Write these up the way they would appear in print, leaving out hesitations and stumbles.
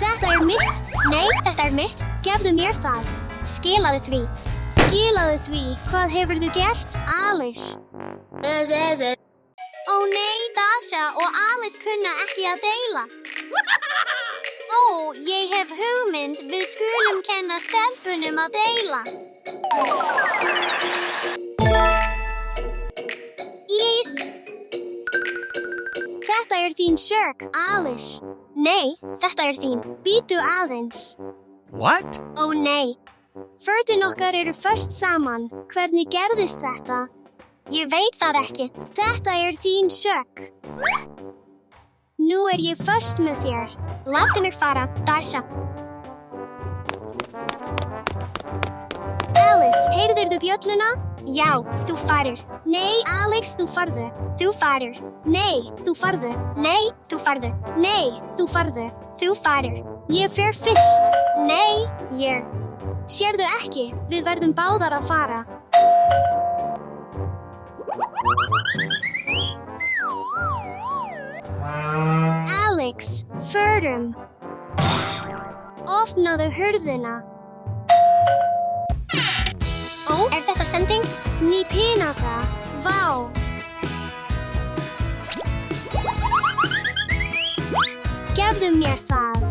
Þetta mitt. Nei, þetta mitt. Gefðu mér það. Skilaðu því. Skilaðu því. Hvað hefurðu gert, Alice? Ó nei, Dasha og Alice kunna ekki að deila. Ó, ég hef hugmynd. Við skulum kenna stelpunum að deila. Ís. Þetta þín sörk, Alice. Nei, þetta þín. Bíddu aðeins. What? Ó nei. Fötin okkar eru föst saman. Hvernig gerðist þetta? Ég veit það ekki. Þetta þín sök. Nú ég föst með þér. Láttu mig fara, Dasha. Alice, heyrðirðu bjölluna? Já, þú farir. Nei, Alex, þú farðu. Þú farir. Nei, þú farðu. Nei, þú farðu. Nei, þú farðu. Þú farir. Ég fer fyrst. Nei, ég. Sérðu ekki, við verðum báðar að fara. Alex, förum. Opnaðu hurðina. Ó, þetta sending? Ný pinata. Vá. Gefðu mér það.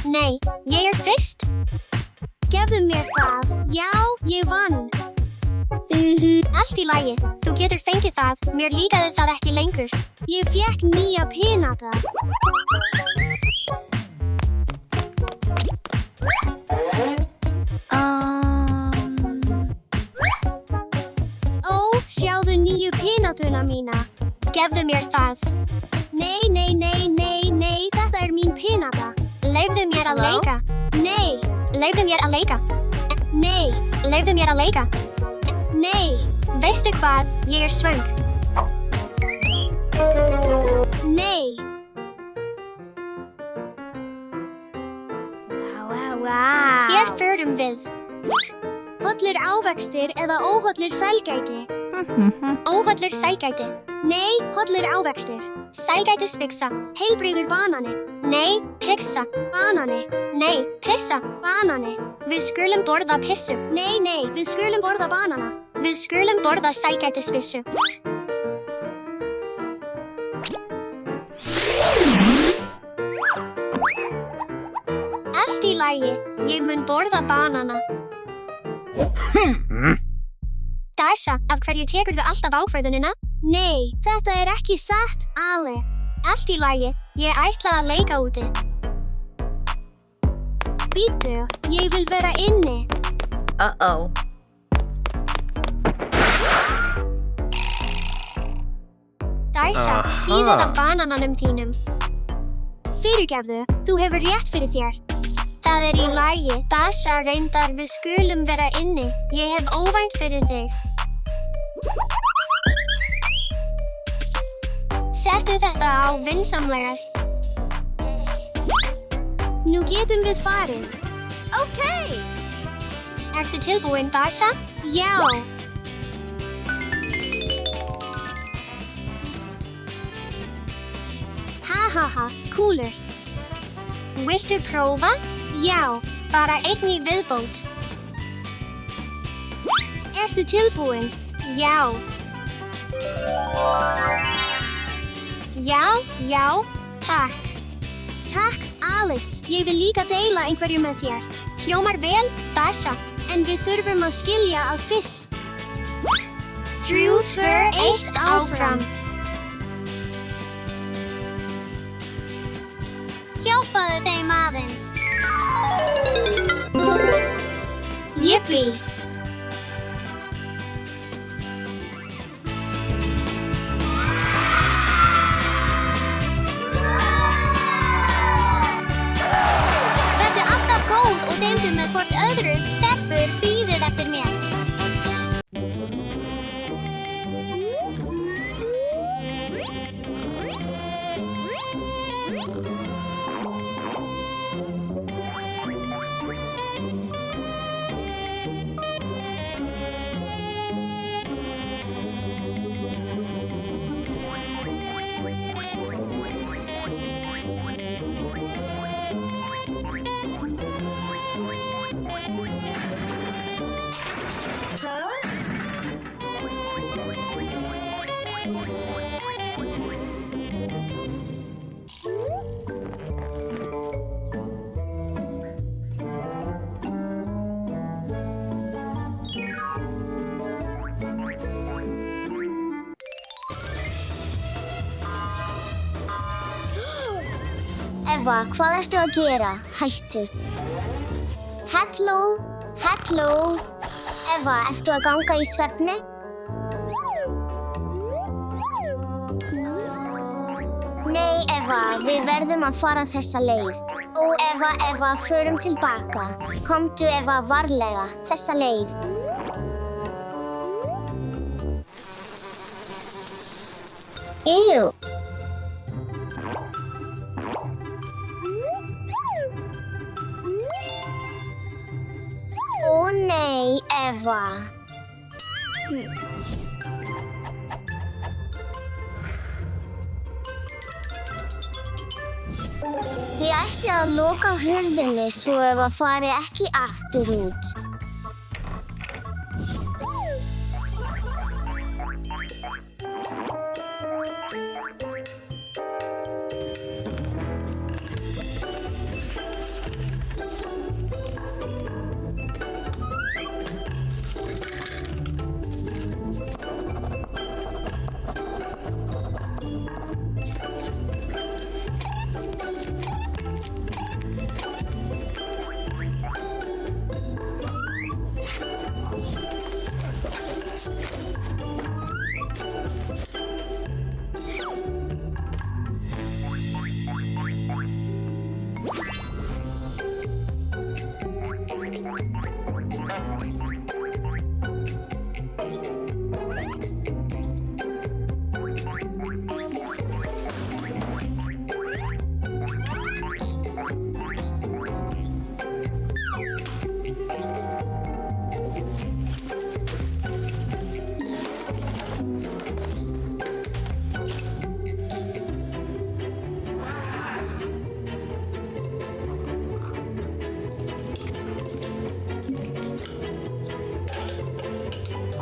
Nei, ég fyrst. Gefðu mér það. Já, ég vann. Allt í lagi. Þú getur fengið það. Mér líkaði það ekki lengur. Ég fékk nýja pinata. Ó, sjáðu nýju pinatuna mína. Gefðu mér það. Nei, nei, nei, nei, nei, þetta mín pinata. Leyfðu mér að leika. Nei. Leyfðu mér að leika. Nei. Leyfðu mér að leika. Nei. Veistu hvað? Ég svöng. Nei. Hér förum við. Hollir ávextir eða óhollir sælgæti? Óhollir sælgæti. Nei, hollir ávextir. Sælgætispizza. Heilbrigður banani. Nei, pizza. Banani. Nei, pizza. Banani. Við skulum borða pissu. Nei, nei, við skulum borða banana. Við skulum borða sælgætispizzu. Allt í lagi, ég mun borða banana. Dasha, af hverju tekurðu alltaf ákvörðunina? Nei, þetta ekki satt, Ale. Allt í lagi, ég ætla að leika úti. Bíddu, ég vil vera inni. Uh-oh. Dasha, hlýðið af banananum þínum. Fyrirgefðu, þú hefur rétt fyrir þér. Það í lagi. Dasha, reyndar, við skulum vera inni. Ég hef óvænt fyrir þig. Settu þetta á vinsamlegast. Nú getum við farið. Ókei. Ertu tilbúin, Dasha? Já. Ha, kúlur. Viltu prófa? Já. Bara einn í viðbót. Ertu tilbúin? Já. Já, takk. Takk, Alice. Ég vil líka deila einhverju með þér. Hljómar vel, Dasha. En við þurfum að skilja að fyrst. 3, 2, 1, áfram. Hjálpaðu þeim aðeins. Yippee! Vertu alltaf góð og deildu með hvort öðru. Stelpur, bíðið eftir mér. Eva, hvað ertu að gera? Hættu. Halló? Eva, ertu að ganga í svefni? Nei, Eva, við verðum að fara þessa leið. Ó, Eva, förum tilbaka. Komdu, Eva, varlega, þessa leið. Ew. Ó nei, Eva. Ég ætti að loka hurðinni svo Eva fari ekki aftur út.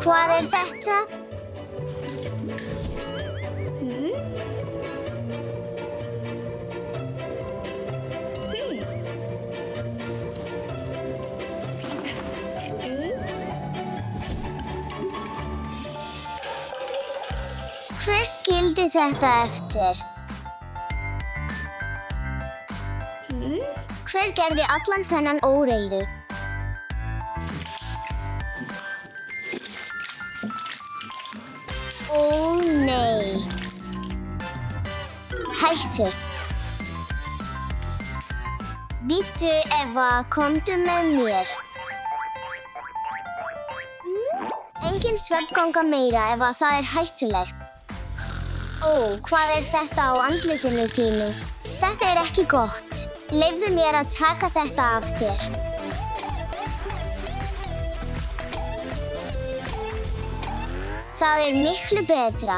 Hvað þetta? Hver skildi þetta eftir? Hver gerði allan þennan óreiðu? Ó nei. Hættu. Bíddu, Eva, komdu með mér. Engin svefnganga meira, Eva, það er hættulegt. Ó, hvað er þetta á andlitinu þínu? Þetta er ekki gott. Leyfðu mér að taka þetta af þér. Það er miklu betra.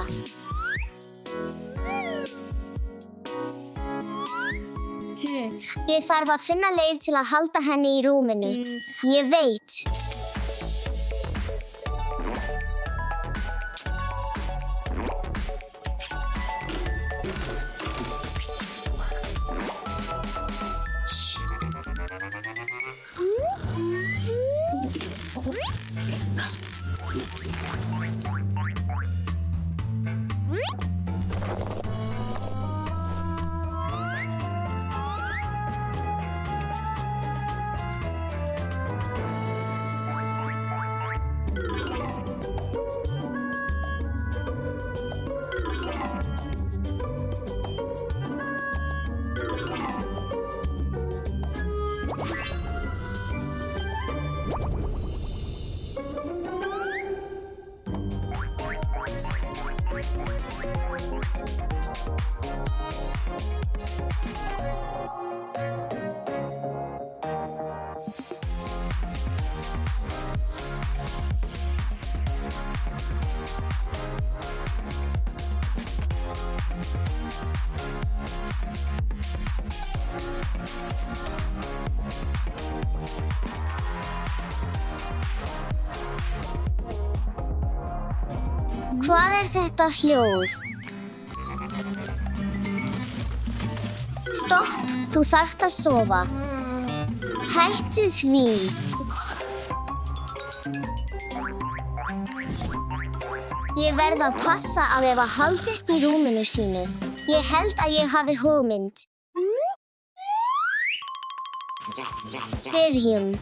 Ég þarf að finna leið til að halda henni í rúminu. Ég veit. Hvað er þetta hljóð? Stopp, þú þarft að sofa. Hættu því. Ég verð að passa að Eva haldist í rúminu sínu. Ég held að ég hafi hugmynd. Byrjum.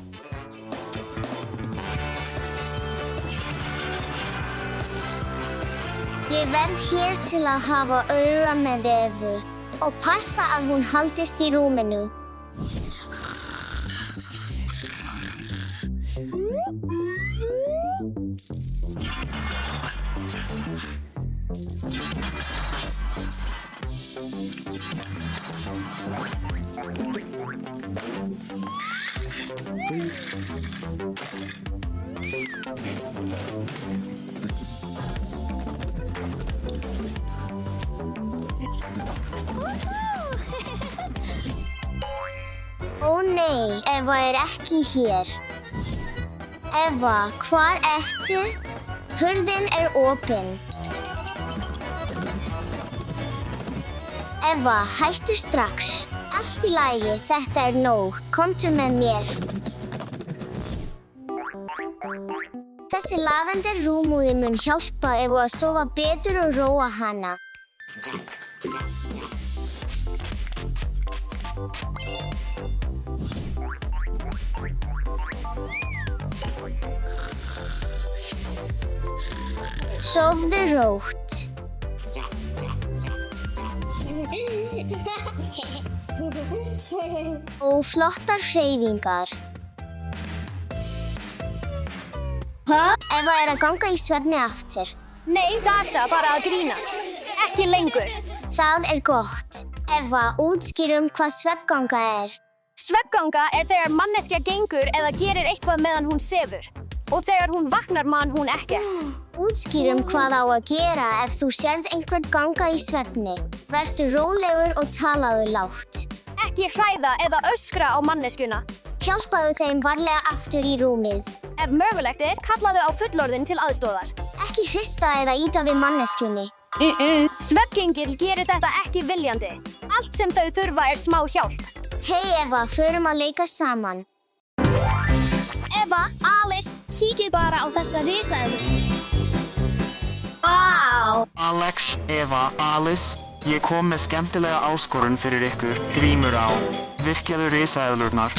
Ég verð hér til að hafa aura með Evu og passa að hún haldist í rúminu. Ó nei, Eva ekki hér. Eva, hvar ertu? Hurðin opin. Eva, hættu strax. Allt í lagi, þetta nóg. Komdu með mér. Þessi lavender rúmúði mun hjálpa Evu að sofa betur og róa hana. Sofðu rótt. Og flottar hreyfingar. Eva að ganga í svefni aftur. Nei, Dasha, bara að grínast. Ekki lengur. Það gott. Eva, útskýrum hvað svefnganga Svefnganga þegar manneskja gengur eða gerir eitthvað meðan hún sefur. Og þegar hún vaknar man hún ekkert. Útskýrum hvað á að gera ef þú sérð einhvern ganga í svefni. Vertu rólegur og talaðu lágt. Ekki hræða eða öskra á manneskjuna. Hjálpaðu þeim varlega aftur í rúmið. Ef mögulegt kallaðu á fullorðinn til aðstoðar. Ekki hrista eða ýta við manneskjunni. Svefngengill gerir þetta ekki viljandi. Allt sem þau þurfa smá hjálp. Hei Eva, förum að leika saman. Eva, Alice, kíkið bara á þessa risaeðlu. Alex, Eva, Alice, ég kom með skemmtilega áskorun fyrir ykkur. Grímur á. Virkjaðu risaeðlurnar.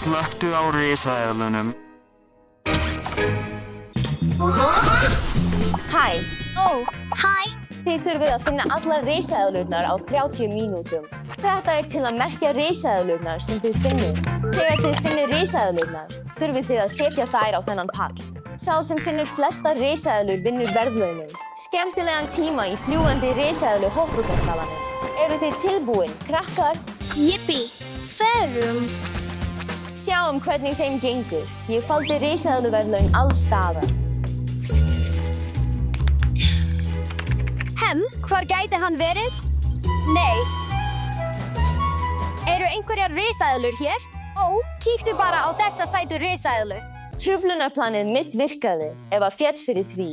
Slökktu á risaeðlunum. Hæ, Hæ, þið þurfið að finna allar risaeðlurnar á 30 mínútum. Þetta til að merkja risaeðlurnar sem þið finnið. Þegar þið finnið risaeðlurnar, þurfið þið að setja þær á þennan pall. Sá sem finnur flestar risaeðlur vinnur verðlaunum. Skemmtilegan tíma í fljúgandi risaeðlu hoppbrúkastafanum. Eru þið tilbúin, krakkar? Jippi, förum. Sjáum hvernig þeim gengur. Ég faldi risaeðluverðlaun alls staðar. Hvar gæti hann verið? Nei. Eru einhverjar risaeðlur hér? Kíktu bara á þessa sætu risaeðlu. Truflunarplanið mitt virkaði ef að féll fyrir því.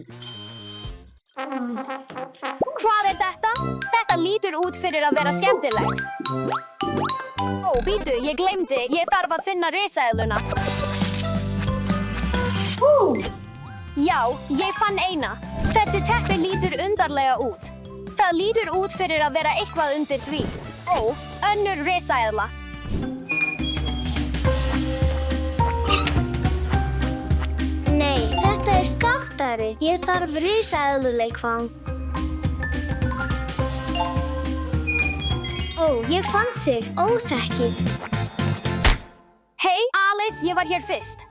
Hvað þetta? Þetta lítur út fyrir að vera skemmtilegt. Bíddu, ég gleymdi. Ég þarf að finna risaeðluna. Já, ég fann eina. Þessi teppi lítur undarlega út. Það lítur út fyrir að vera eitthvað undir því. Önnur risaeðla. Nei, þetta skammtari. Ég þarf risaeðluleikfang. Ég fann þig, óþekki. Hei, Alice, ég var hér fyrst.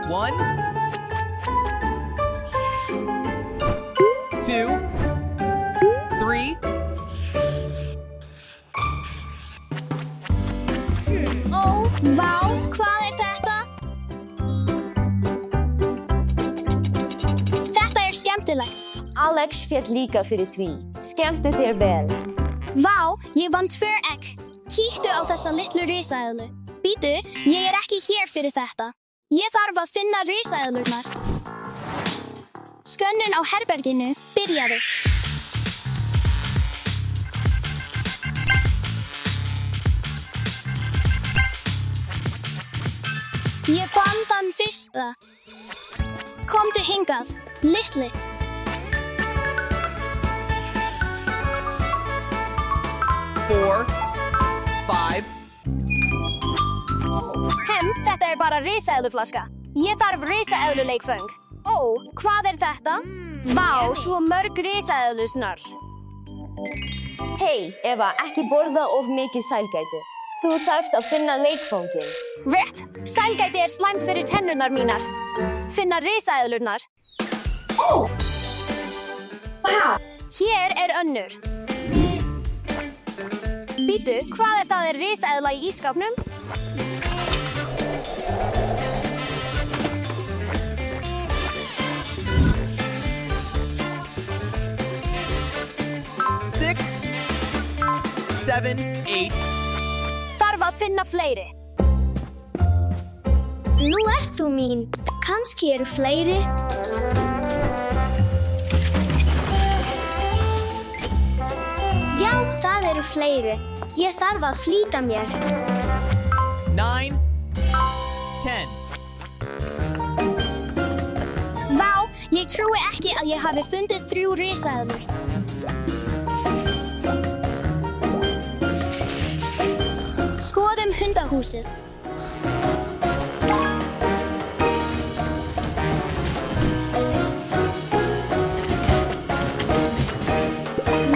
1, 2, 3. Vá, hvað þetta? Þetta skemmtilegt. Alex féll líka fyrir því. Skemmtu þér vel. Vá, ég vann 2 egg. Kíktu á þessa litlu risaeðlu. Bíddu, ég ekki hér fyrir þetta. Ég þarf að finna risaeðlurnar. Skönnun á herberginu byrjaði. Ég fann þann fyrsta. Komdu hingað, litli. 4, 5, Þetta er bara risaeðluflaska. Ég þarf risaeðluleikföng. Ó, hvað er þetta? Vá, svo mörg risaeðlusnar. Hei, Eva, ekki borða of mikið sælgæti. Þú þarft að finna leikfangin. Rétt, sælgæti er slæmt fyrir tennurnar mínar. Finna risaeðlurnar. Hér er önnur. Bíddu, hvað ef það er risaeðla í ísskápnum? six, 7, 8. Þarf að finna fleiri. Nú ert þú mín. Kannski eru fleiri. Já, það eru fleiri. Ég þarf að flýta mér. 9, 10. Vá, ég trúi ekki að ég hafi fundið 3 risaeðlur. Skoðum hundahúsið.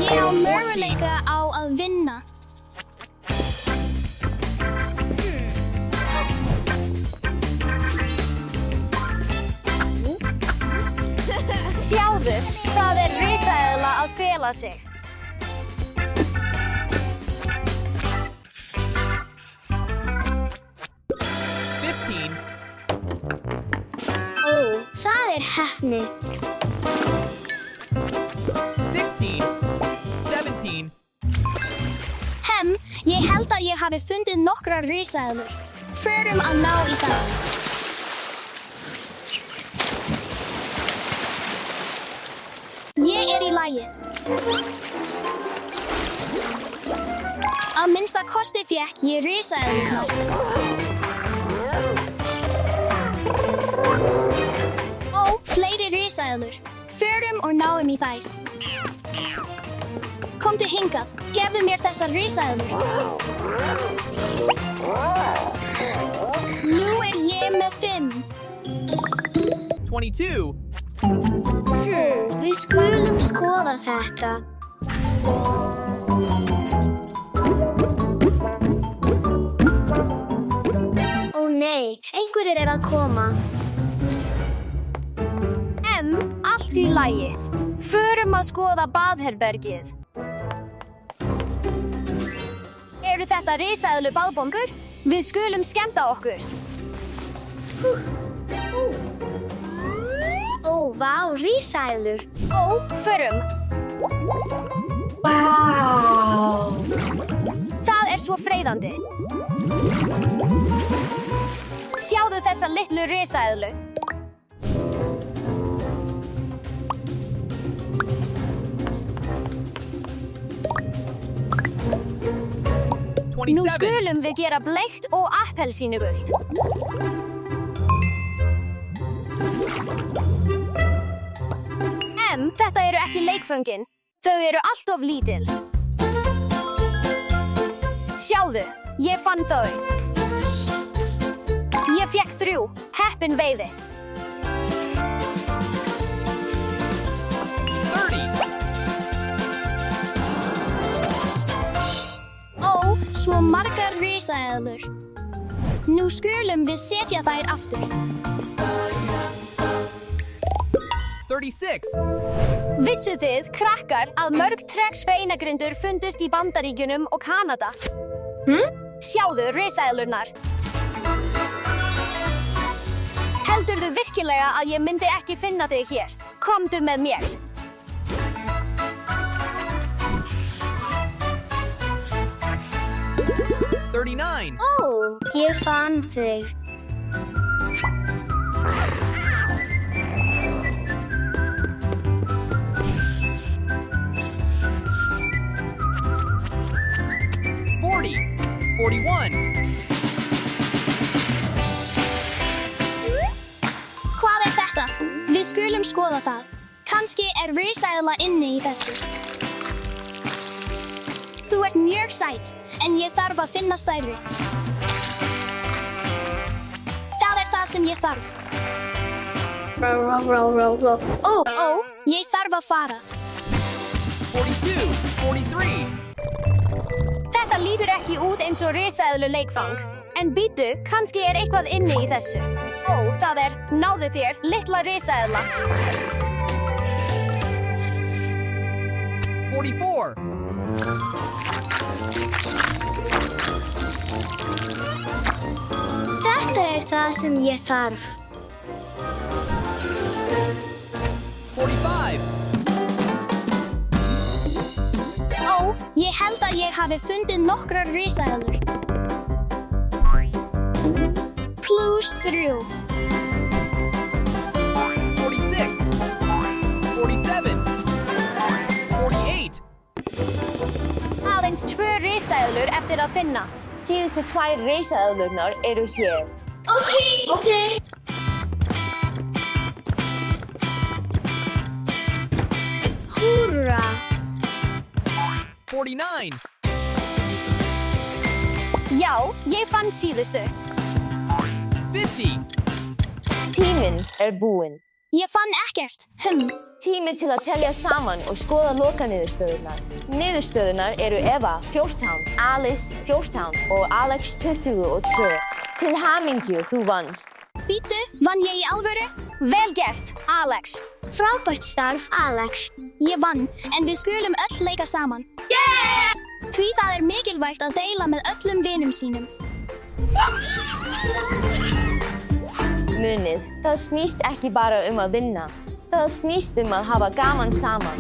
Ég á möguleika á að vinna. Sjáðu, það er risaeðla að fela sig. Ó, það er heppni. 16, 17. Ég held að ég hafi fundið nokkrar risaeðlur. Förum að ná í það. Ég er í lagi. Að minnsta kosti fékk ég risaeðlurnar. Ó, fleiri risaeðlur. Förum og náum í þær. Komdu hingað. Gefðu mér þessar risaeðlur. Nú er ég með 5. 22. Við skulum skoða þetta. Ó nei, einhverjir er að koma. Allt í lagi. Förum að skoða baðherbergið. Eru þetta risaeðlu baðbongur? Við skulum skemmta okkur. Ó, vá, risaeðlur. Ó, förum. Það er svo freyðandi. Sjáðu þessa litlu risaeðlu. Nú 27. skulum við gera bleikt og appelsínugult. Þetta eru ekki leikföngin. Þau eru allt of lítil. Sjáðu, ég fann þau. Ég fékk 3. Heppin veiði. 30. Ó, svo margar risaeðlur. Nú skulum við setja þær aftur. 36. Vissu þið, krakkar, að mörg Trex beinagrindur fundust í Bandaríkjunum og Kanada? Sjáðu risaeðlurnar. Heldurðu virkilega að ég myndi ekki finna þig hér? Komdu með mér. Ó, ég fann þig. skulum skoða það. Kannski risaeðla inni í þessu. Þú ert mjög sæt, en ég þarf að finna stærri. Það það sem ég þarf. Ó, ég þarf að fara. 42, 43. Þetta lítur ekki út eins og risaeðlu leikfang. En bíddu, kannski eitthvað inni í þessu. Ó, það náðu þér, litla risaeðla. 44. Þetta það sem ég þarf. 45. Ó, ég held að ég hafi fundið nokkrar risaeðlur. +3. 46. 47. 48. Aðeins 2 risaeðlur eftir að finna. Síðustu 2 risaeðlurnar eru hér. Ok. Húrra! 49. Já, ég fann síðustu. 50. Tíminn búinn. Ég fann ekkert. Tími til að telja saman og skoða lokaniðurstöðurnar. Niðurstöðurnar eru Eva 14, Alice 14 og Alex 22. Til hamingju, þú vannst. Bíddu, vann ég í alvöru? Vel gert, Alex. Frábært starf, Alex. Ég vann, en við skulum öll leika saman. Yeah! Því það mikilvægt að deila með öllum vinum sínum. Munið, það snýst ekki bara að vinna. Það snýst að hafa gaman saman.